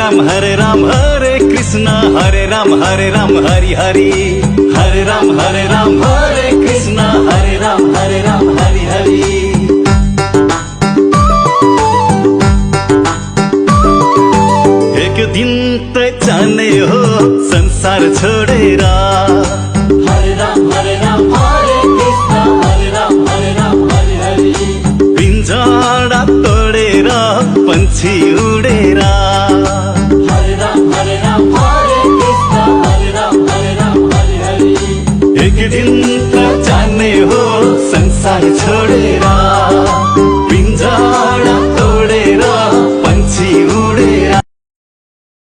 राम हरे कृष्ण हरे राम हरि हरि हरे राम हरे कृष्ण हरे राम हरि हरि। एक दिन त जाने हो संसार छोडेर, हरे राम हरे कृष्ण हरे राम हरि हरि। पिंजरा तोडेर पंछी